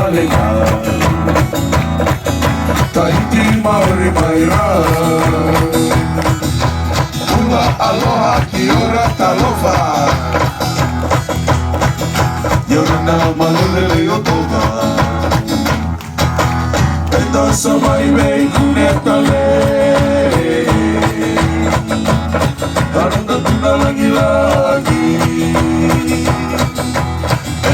malega Tahiti Maori Maira Ula aloha ki ora talofa Yorana malulele o toga Eta samai mei kunetale Taranda tuna lagi-lagi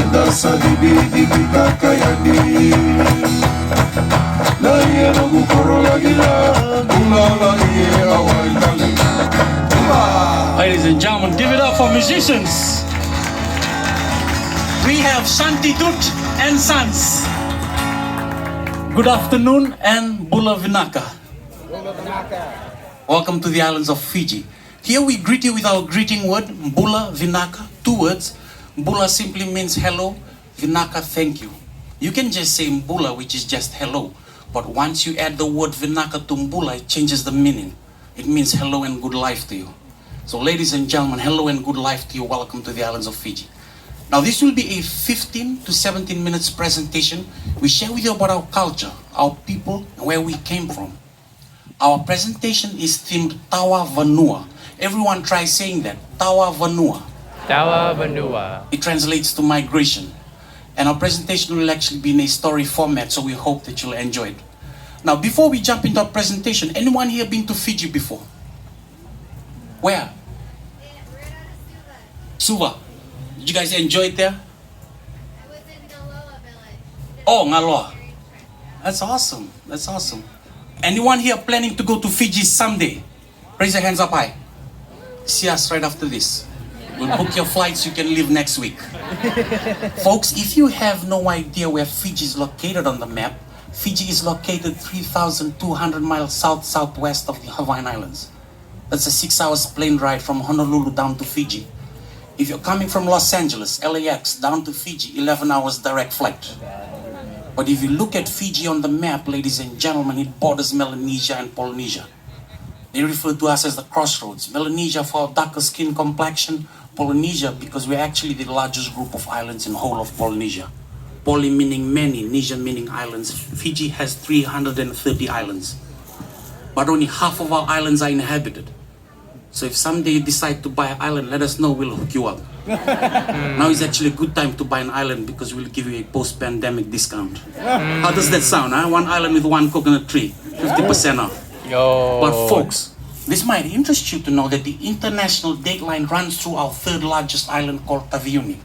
Eta sadibi-dibi kakayani Laie nogu koro lagi-lagi Ula laie awai tali Ladies and gentlemen, give it up for musicians. We have Shanti Dut and Sons. Good afternoon and Bula Vinaka. Welcome to the islands of Fiji. Here we greet you with our greeting word, Bula Vinaka, 2 words. Bula simply means hello, Vinaka thank you. You can just say Mbula, which is just hello. But once you add the word Vinaka to Mbula, it changes the meaning. It means hello and good life to you. So ladies and gentlemen, hello and good life to you. Welcome to the islands of Fiji. Now this will be a 15 to 17 minutes presentation. We share with you about our culture, our people, and where we came from. Our presentation is themed Tawa Vanua. Everyone try saying that, Tawa Vanua. Tawa Vanua. It translates to migration. And our presentation will actually be in a story format, so we hope that you'll enjoy it. Now before we jump into our presentation, anyone here been to Fiji before? Where? Suva. Did you guys enjoy it there? I was in Ngaloa village. Oh, Ngaloa. That's awesome. That's awesome. Anyone here planning to go to Fiji someday? Raise your hands up high. See us right after this. We'll book your flights, you can leave next week. Folks, if you have no idea where Fiji is located on the map, Fiji is located 3,200 miles south-southwest of the Hawaiian Islands. That's a 6 hours plane ride from Honolulu down to Fiji. If you're coming from Los Angeles, LAX, down to Fiji, 11 hours direct flight. But if you look at Fiji on the map, ladies and gentlemen, it borders Melanesia and Polynesia. They refer to us as the crossroads. Melanesia for our darker skin complexion, Polynesia because we're actually the largest group of islands in the whole of Polynesia. Poly meaning many, Nesia meaning islands. Fiji has 330 islands. But only half of our islands are inhabited. So if someday you decide to buy an island, let us know, we'll hook you up. Now is actually a good time to buy an island because we'll give you a post-pandemic discount. How does that sound, huh? 1 island with 1 coconut tree, 50% off. Yo. But folks, this might interest you to know that the international date line runs through our 3rd largest island called Taveuni.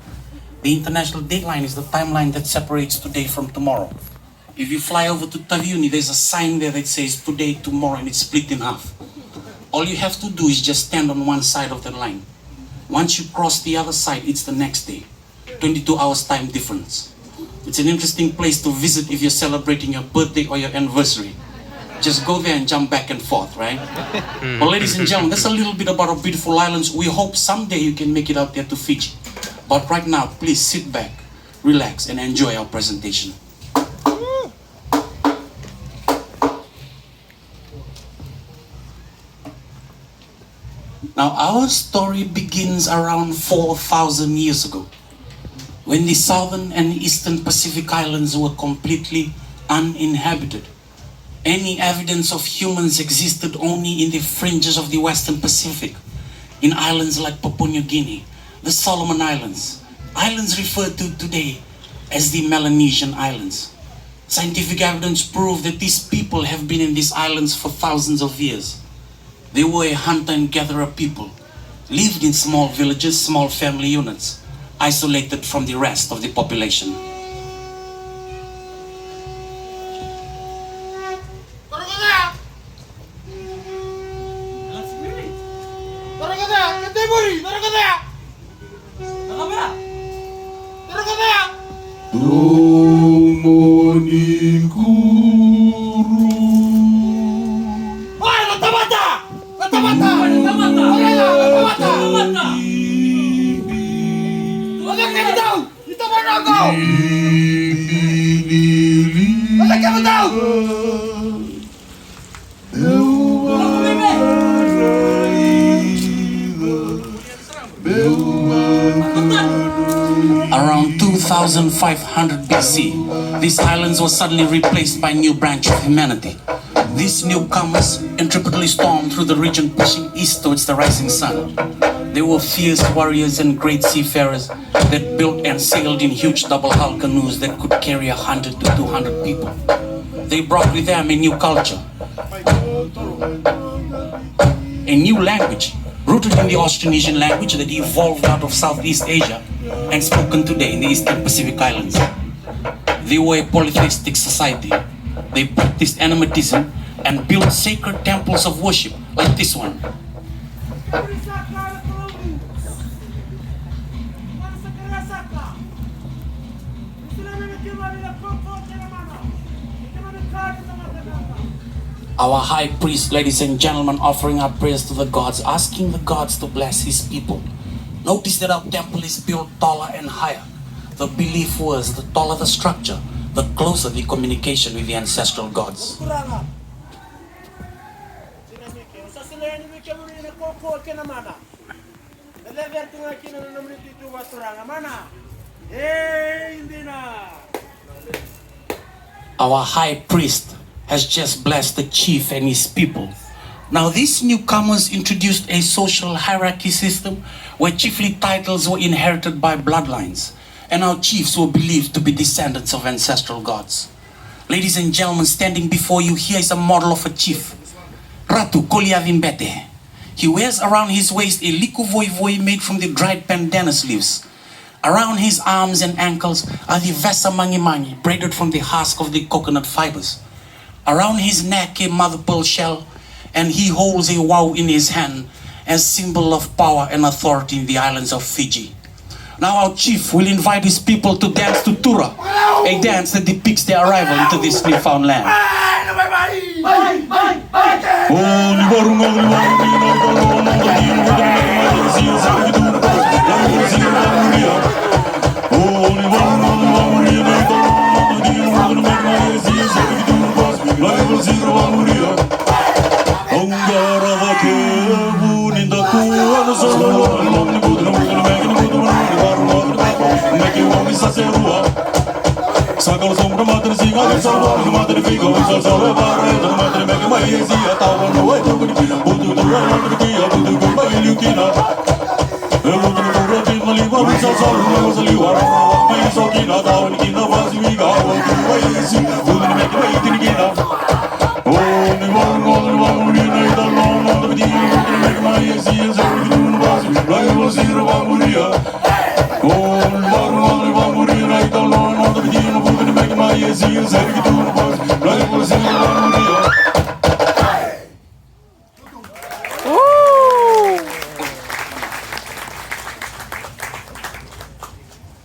The international date line is the timeline that separates today from tomorrow. If you fly over to Taveuni, there's a sign there that says today, tomorrow, and it's split in half. All you have to do is just stand on one side of the line. Once you cross the other side, it's the next day. 22 hours time difference. It's an interesting place to visit if you're celebrating your birthday or your anniversary. Just go there and jump back and forth, right? Well, ladies and gentlemen, that's a little bit about our beautiful islands. We hope someday you can make it out there to Fiji. But right now, please sit back, relax, and enjoy our presentation. Now, our story begins around 4,000 years ago, when the southern and eastern Pacific Islands were completely uninhabited. Any evidence of humans existed only in the fringes of the western Pacific, in islands like Papua New Guinea, the Solomon Islands, islands referred to today as the Melanesian Islands. Scientific evidence proved that these people have been in these islands for thousands of years. They were a hunter and gatherer people, lived in small villages, small family units, isolated from the rest of the population. 1500 BC, these islands were suddenly replaced by a new branch of humanity. These newcomers intrepidly stormed through the region, pushing east towards the rising sun. They were fierce warriors and great seafarers that built and sailed in huge double-hull canoes that could carry 100 to 200 people. They brought with them a new culture, a new language, rooted in the Austronesian language that evolved out of Southeast Asia and spoken today in the Eastern Pacific Islands. They were a polytheistic society. They practiced animism and built sacred temples of worship like this one. Our high priest, ladies and gentlemen, offering our prayers to the gods, asking the gods to bless his people. Notice that our temple is built taller and higher. The belief was the taller the structure, the closer the communication with the ancestral gods. Our high priest has just blessed the chief and his people. Now these newcomers introduced a social hierarchy system where chiefly titles were inherited by bloodlines, and our chiefs were believed to be descendants of ancestral gods. Ladies and gentlemen, standing before you here is a model of a chief, Ratu Koliavimbete. He wears around his waist a liku voi voi made from the dried pandanus leaves. Around his arms and ankles are the vesa mangi mangi, braided from the husk of the coconut fibers. Around his neck a mother pearl shell, and he holds a wow in his hand as symbol of power and authority in the islands of Fiji. Now our chief will invite his people to dance to Tura, a dance that depicts their arrival into this newfound land. Sakal sombra madre singa de salvar madre figo sal sal barre da madre me mai sia tawa no e tu budu tu madre kia budu ko mai liukina e budu ko roti mali wa sal sal no sali wa mai so kina tawa ni kina was mi ga wa tu mai si budu me mai tin kina o ni wa ni nei da no no de di me mai sia so ni tu was lai wa si wa muria o ni wa muria nei da no no de di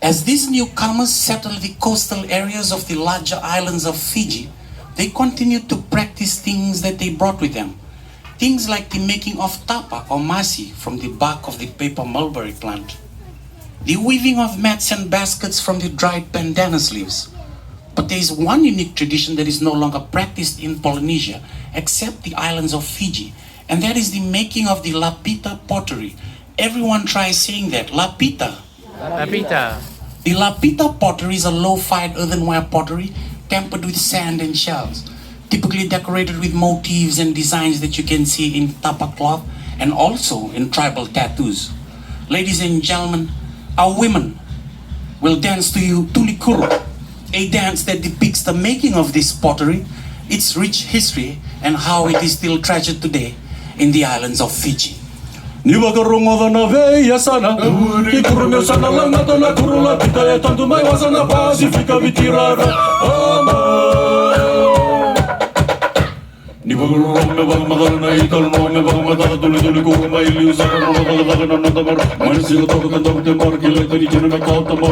As these newcomers settled the coastal areas of the larger islands of Fiji, they continued to practice things that they brought with them. Things like the making of tapa or masi from the bark of the paper mulberry plant, the weaving of mats and baskets from the dried pandanus leaves. But there is one unique tradition that is no longer practiced in Polynesia except the islands of Fiji, and that is the making of the lapita pottery. Everyone tries saying that, lapita. Lapita. The lapita pottery is a low-fired earthenware pottery tempered with sand and shells, typically decorated with motifs and designs that you can see in tapa cloth and also in tribal tattoos. Ladies and gentlemen, our women will dance to you tulikuru, a dance that depicts the making of this pottery, its rich history, and how it is still treasured today in the islands of Fiji. Niwagarongo na veia sana Ikurumio sana langa na kurula Pita e tanto mai wasana Pacifica vitirara Ama Niwagarongo me baga madara na italmo Me baga madara tuli tuli kuka mai liu Saka no madara daga na natamar Manisiga toka kanta te marki Laita ni jina me kautama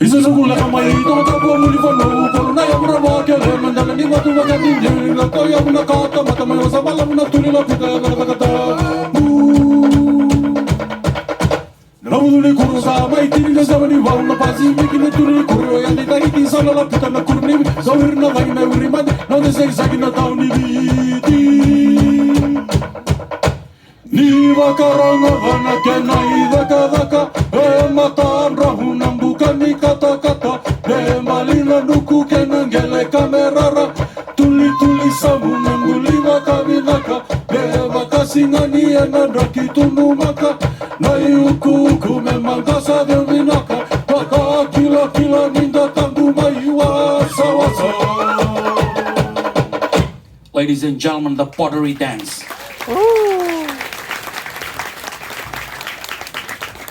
Isa segula kamai ito tapo muli fano Polo na ya mura wake le mandala ni watu wakati Jiri la kaya muna kata Mata mayo sa bala muna tuli la pita kata kata Namudu ni kuru sa mai tini na sa mani Wau na pasi miki na tuli kuru Ya di tahiti sa la pita na kuru ni Zawir na vai na uri mani Na de say sagi na tau ni viti Ni wakaranga vana kena I daka daka E mataan rahunan bukan ni kata-kata E malina nuku kena ngele kamerara Tuli tuli samunan guli wakavinaka E wakasingani ena raki tunu maka Nai uku uku memang kasa devinaka Waka kila kila minda tanggu mai wasa wasa. Ladies and gentlemen, the pottery dance.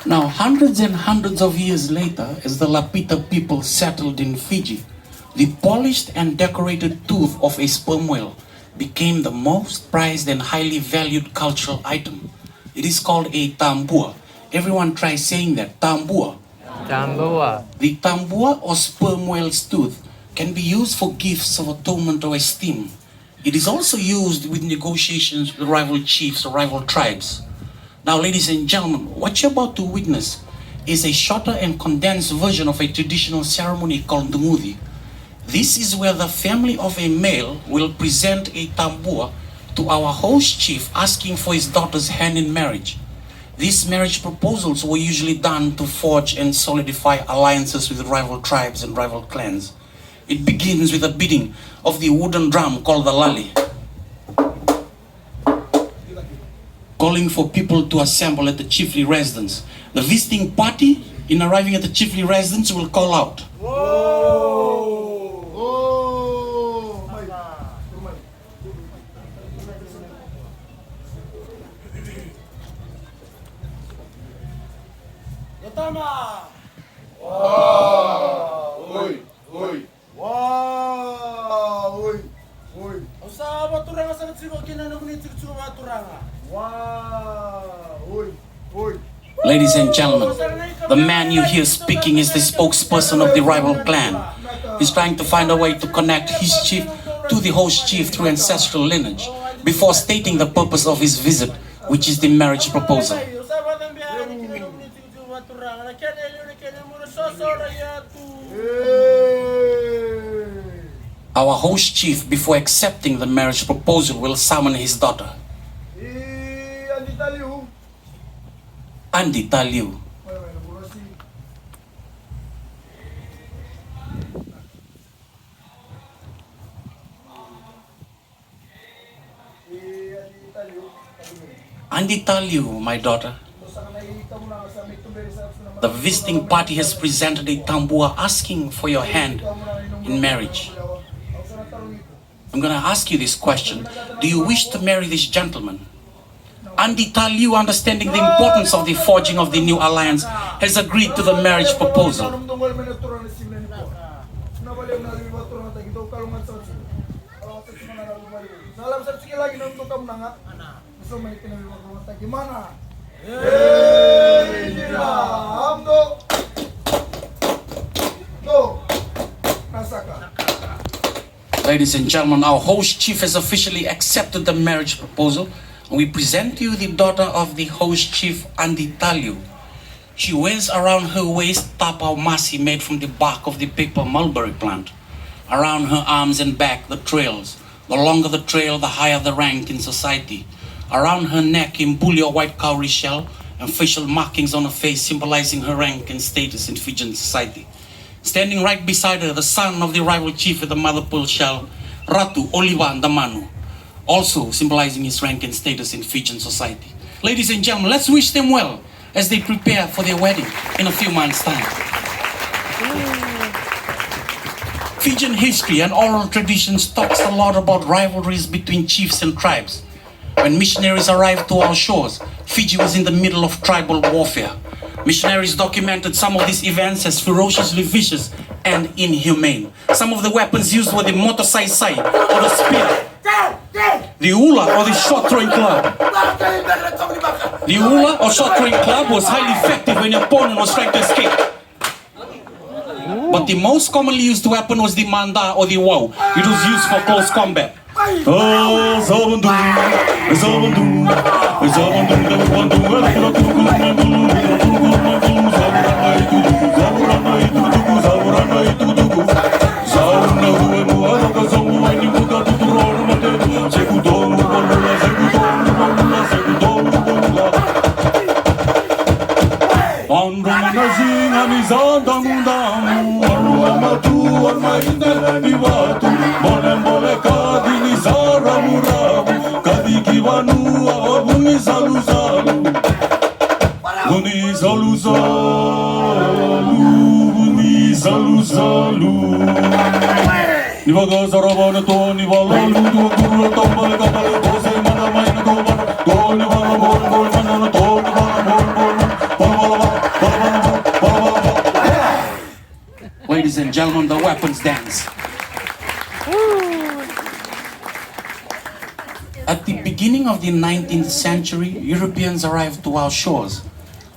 Now, hundreds and hundreds of years later, as the Lapita people settled in Fiji, the polished and decorated tooth of a sperm whale became the most prized and highly valued cultural item. It is called a tambua. Everyone try saying that, tambua. Tambua. The tambua or sperm whale's tooth can be used for gifts of atonement or esteem. It is also used with negotiations with rival chiefs or rival tribes. Now, ladies and gentlemen, what you're about to witness is a shorter and condensed version of a traditional ceremony called Dumudi. This is where the family of a male will present a tambua to our host chief asking for his daughter's hand in marriage. These marriage proposals were usually done to forge and solidify alliances with rival tribes and rival clans. It begins with a beating of the wooden drum called the lali, calling for people to assemble at the chiefly residence. The visiting party, in arriving at the chiefly residence, will call out. Ladies and gentlemen, the man you hear speaking is the spokesperson of the rival clan. He's trying to find a way to connect his chief to the host chief through ancestral lineage before stating the purpose of his visit, which is the marriage proposal. Our host chief, before accepting the marriage proposal, will summon his daughter. Andi Taliu. Andi Taliu, my daughter. The visiting party has presented a tambua asking for your hand in marriage. I'm going to ask you this question. Do you wish to marry this gentleman? Andi Taliu, understanding the importance of the forging of the new alliance, has agreed to the marriage proposal. Ladies and gentlemen, our host chief has officially accepted the marriage proposal. And we present to you the daughter of the host chief, Andi Taliu. She wears around her waist tapau masi made from the bark of the paper mulberry plant. Around her arms and back, the trails. The longer the trail, the higher the rank in society. Around her neck, imbulio white cowrie shell and facial markings on her face symbolizing her rank and status in Fijian society. Standing right beside her, the son of the rival chief with the mother pearl shell, Ratu Oliva Damanu, also symbolizing his rank and status in Fijian society. Ladies and gentlemen, let's wish them well as they prepare for their wedding in a few months' time. Fijian history and oral traditions talks a lot about rivalries between chiefs and tribes. When missionaries arrived to our shores, Fiji was in the middle of tribal warfare. Missionaries documented some of these events as ferociously vicious and inhumane. Some of the weapons used were the motorsai sai, or the spear, the ula, or the short-throwing club. The ula, or short-throwing club, was highly effective when your opponent was trying to escape. But the most commonly used weapon was the manda, or the wau. It was used for close combat. Salu Nivaga Saravana to Nivala Ludu Guru Tomal Kabal Dose Mana Maina Govan Do Nivala Bol Bol Mana To Nivala Bol Bol Ladies and gentlemen, the weapons dance. At the beginning of the 19th century, Europeans arrived to our shores.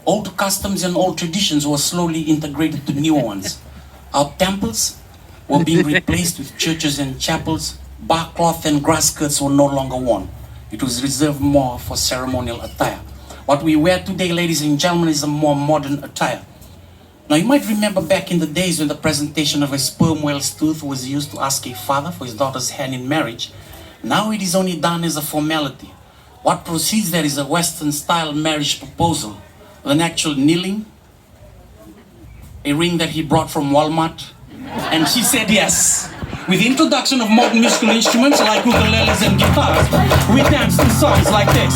Old customs and old traditions were slowly integrated to new ones. Our temples were being replaced with churches and chapels. Bark cloth and grass skirts were no longer worn. It was reserved more for ceremonial attire. What we wear today, ladies and gentlemen, is a more modern attire. Now, you might remember back in the days when the presentation of a sperm whale's tooth was used to ask a father for his daughter's hand in marriage. Now it is only done as a formality. What precedes that is a Western-style marriage proposal with an actual kneeling, a ring that he brought from Walmart, and she said yes. With the introduction of modern musical instruments like ukuleles and guitars, we dance to songs like this.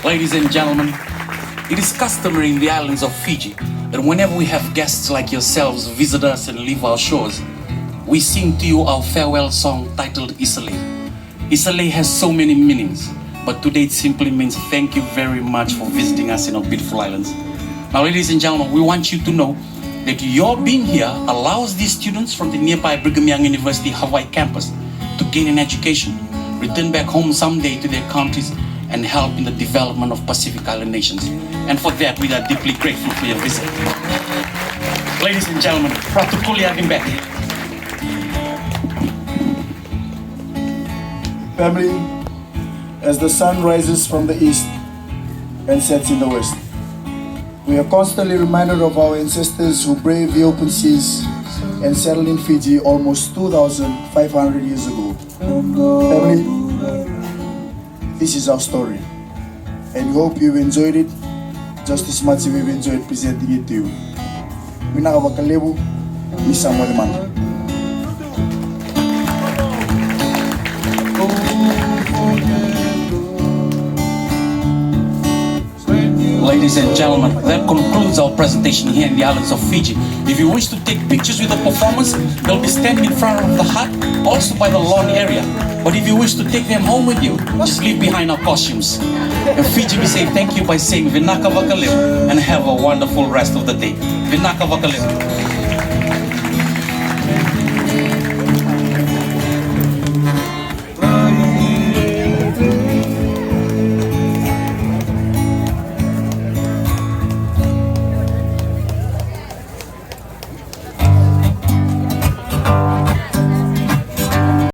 Ladies and gentlemen, it is customary in the islands of Fiji that whenever we have guests like yourselves visit us and leave our shores, we sing to you our farewell song titled Isale. Isale has so many meanings, but today it simply means thank you very much for visiting us in our beautiful islands. Now, ladies and gentlemen, we want you to know that your being here allows these students from the nearby Brigham Young University Hawaii campus to gain an education, return back home someday to their countries, and help in the development of Pacific Island nations. And for that, we are deeply grateful for your visit. Ladies and gentlemen, Ratu Kulia back. Family, as the sun rises from the east and sets in the west, we are constantly reminded of our ancestors who braved the open seas and settled in Fiji almost 2,500 years ago. Family, this is our story, and we hope you've enjoyed it just as much as we've enjoyed presenting it to you. Minaka Wakalebu, Misa Mwaliman. Ladies and gentlemen, that concludes our presentation here in the islands of Fiji. If you wish to take pictures with the performers, they'll be standing in front of the hut, also by the lawn area. But if you wish to take them home with you, just leave behind our costumes. In Fiji, we say thank you by saying Vinaka Vakalim and have a wonderful rest of the day. Vinaka Vakalim.